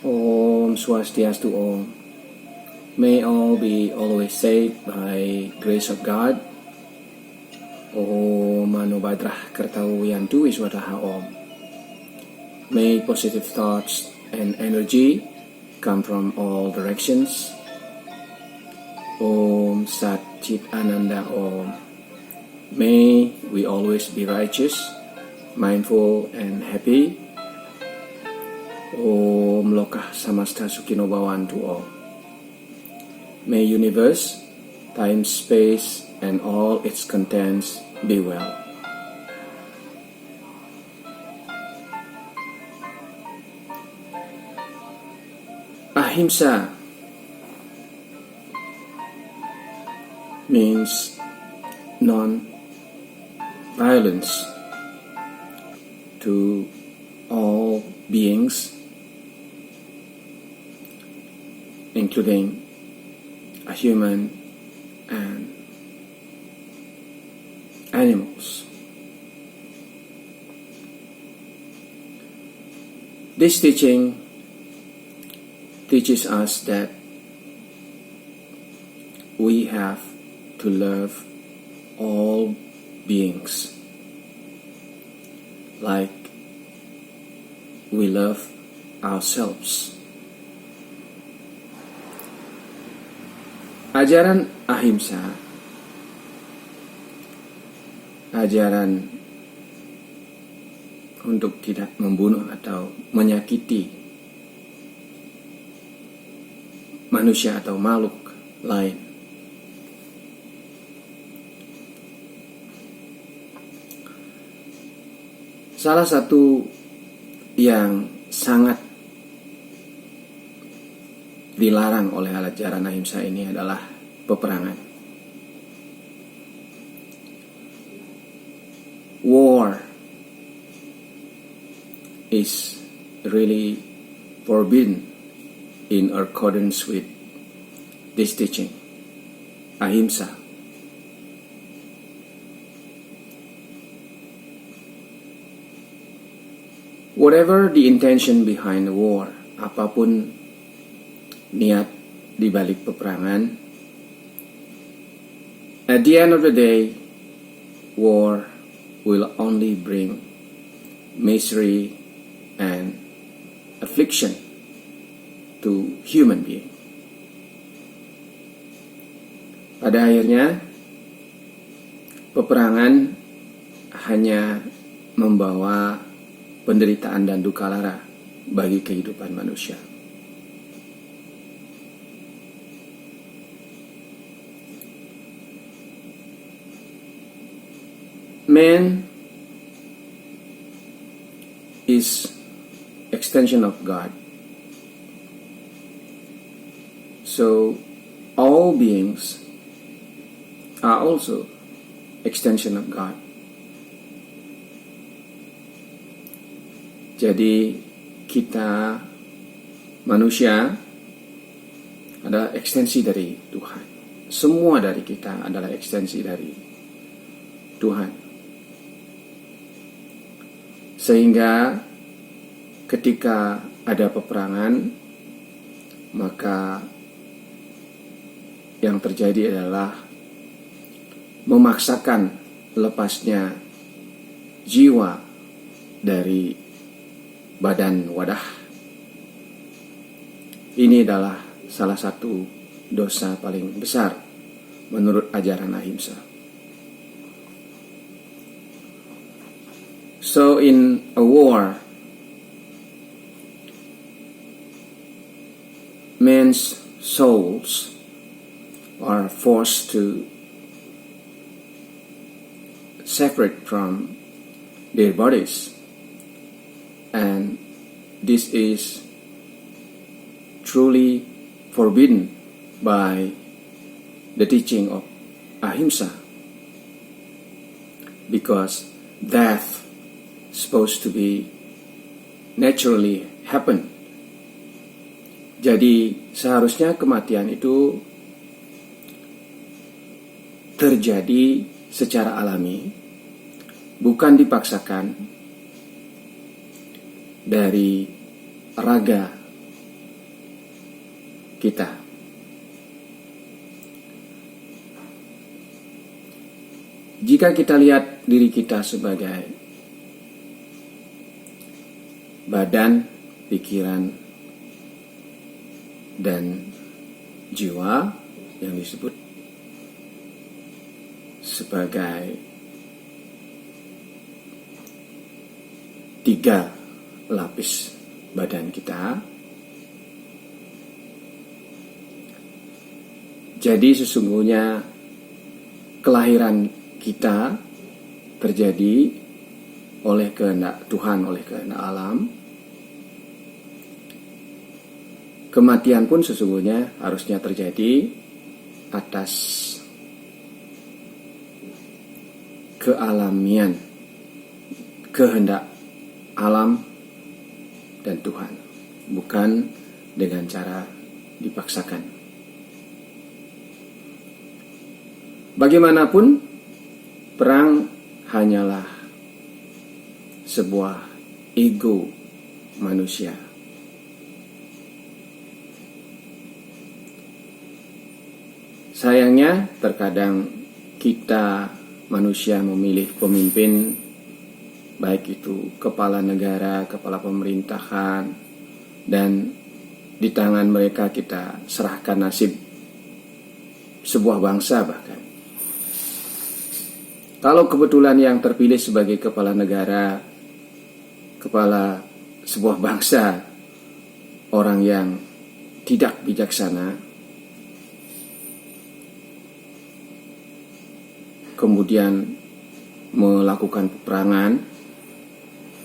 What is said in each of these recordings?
Om Swastiastu Om. May all be always saved by grace of God. Om Mano Badrah Kertau Yantu Iswadaha Om. May positive thoughts and energy come from all directions. Om Sat Chit Ananda Om. May we always be righteous, mindful and happy. Om Lokah Samasta Sukhino Bhavantu Om. May universe, time, space and all its contents be well. Ahimsa means non-violence to all beings, including a human and animals. This teaching teaches us that we have to love all beings like we love ourselves. Ajaran ahimsa, ajaran untuk tidak membunuh atau menyakiti manusia atau makhluk lain. Salah satu yang sangat dilarang oleh ajaran ahimsa ini adalah peperangan. War is really forbidden in accordance with this teaching, ahimsa. Whatever the intention behind the war, apapun niat di balik peperangan, at the end of the day, war will only bring misery and affliction to human being. Pada akhirnya, peperangan hanya membawa penderitaan dan duka lara bagi kehidupan manusia. Man is extension of God. So all beings are also extension of God. Jadi kita manusia adalah ekstensi dari Tuhan. Semua dari kita adalah ekstensi dari Tuhan. Sehingga ketika ada peperangan, maka yang terjadi adalah memaksakan lepasnya jiwa dari badan wadah. Ini adalah salah satu dosa paling besar menurut ajaran ahimsa. So in a war, men's souls are forced to separate from their bodies. And this is truly forbidden by the teaching of ahimsa, because death is supposed to be naturally happen. Jadi seharusnya kematian itu terjadi secara alami, bukan dipaksakan dari raga kita. Jika kita lihat diri kita sebagai badan, pikiran, dan jiwa yang disebut sebagai 3 lapis badan kita. Jadi sesungguhnya kelahiran kita terjadi oleh kehendak Tuhan, oleh kehendak alam. Kematian pun sesungguhnya harusnya terjadi atas kealamian, kehendak alam dan Tuhan, bukan dengan cara dipaksakan. Bagaimanapun, perang hanyalah sebuah ego manusia. Sayangnya, terkadang kita manusia memilih pemimpin, baik itu kepala negara, kepala pemerintahan, dan di tangan mereka kita serahkan nasib sebuah bangsa bahkan. Kalau kebetulan yang terpilih sebagai kepala negara, kepala sebuah bangsa, orang yang tidak bijaksana, kemudian melakukan peperangan,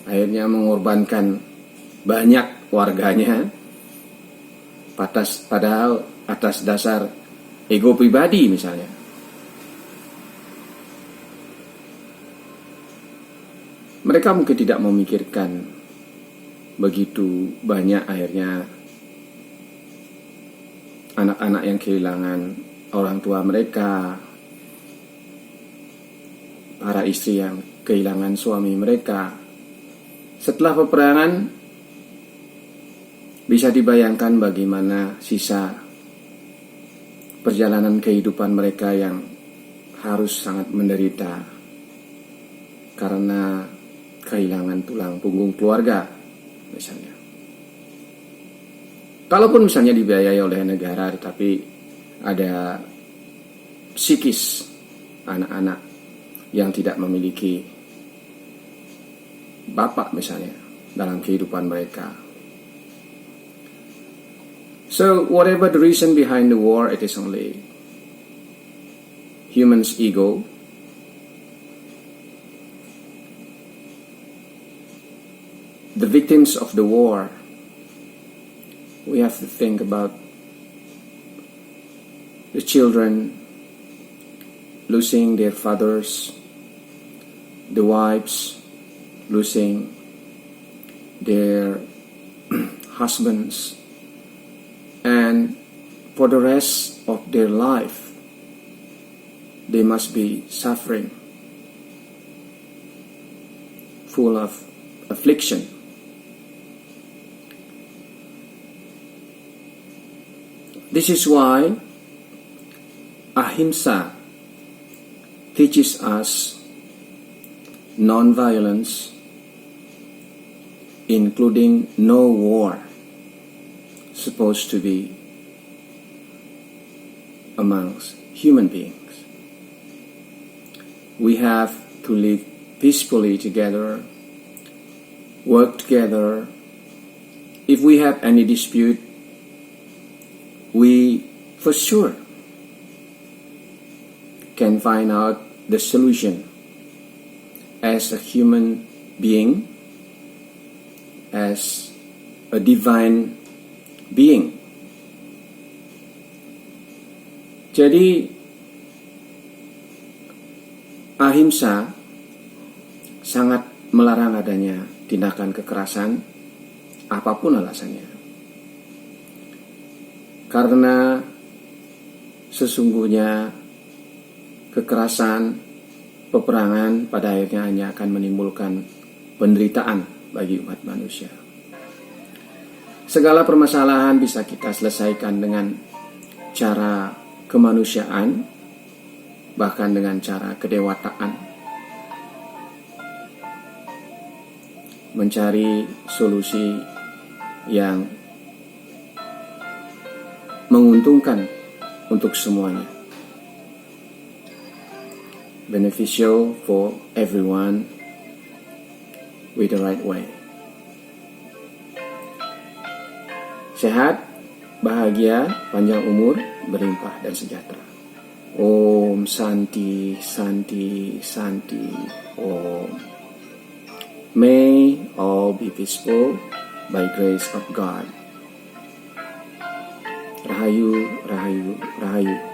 akhirnya mengorbankan banyak warganya, padahal atas dasar ego pribadi misalnya. Mereka mungkin tidak memikirkan begitu banyak akhirnya anak-anak yang kehilangan orang tua mereka, para istri yang kehilangan suami mereka. Setelah peperangan, bisa dibayangkan bagaimana sisa perjalanan kehidupan mereka yang harus sangat menderita karena kehilangan tulang punggung keluarga misalnya. Kalaupun misalnya dibiayai oleh negara, tetapi ada psikis anak-anak yang tidak memiliki bapak misalnya dalam kehidupan mereka. So whatever the reason behind the war, it is only human's ego. The victims of the war, we have to think about the children losing their fathers, the wives losing their husbands, and for the rest of their life they must be suffering, full of affliction. This is why ahimsa teaches us non-violence, including no war, supposed to be amongst human beings. We have to live peacefully together, work together. If we have any dispute, we for sure can find out the solution as a human being, as a divine being. Jadi ahimsa sangat melarang adanya tindakan kekerasan apapun alasannya. Karena sesungguhnya kekerasan, peperangan pada akhirnya hanya akan menimbulkan penderitaan bagi umat manusia. Segala permasalahan bisa kita selesaikan dengan cara kemanusiaan, bahkan dengan cara kedewataan. Mencari solusi yang menguntungkan untuk semuanya. Beneficial for everyone with the right way. Sehat, bahagia, panjang umur, berlimpah dan sejahtera. Om Santi, Santi, Santi, Om. May all be peaceful by grace of God. Rahayu, Rahayu, Rahayu.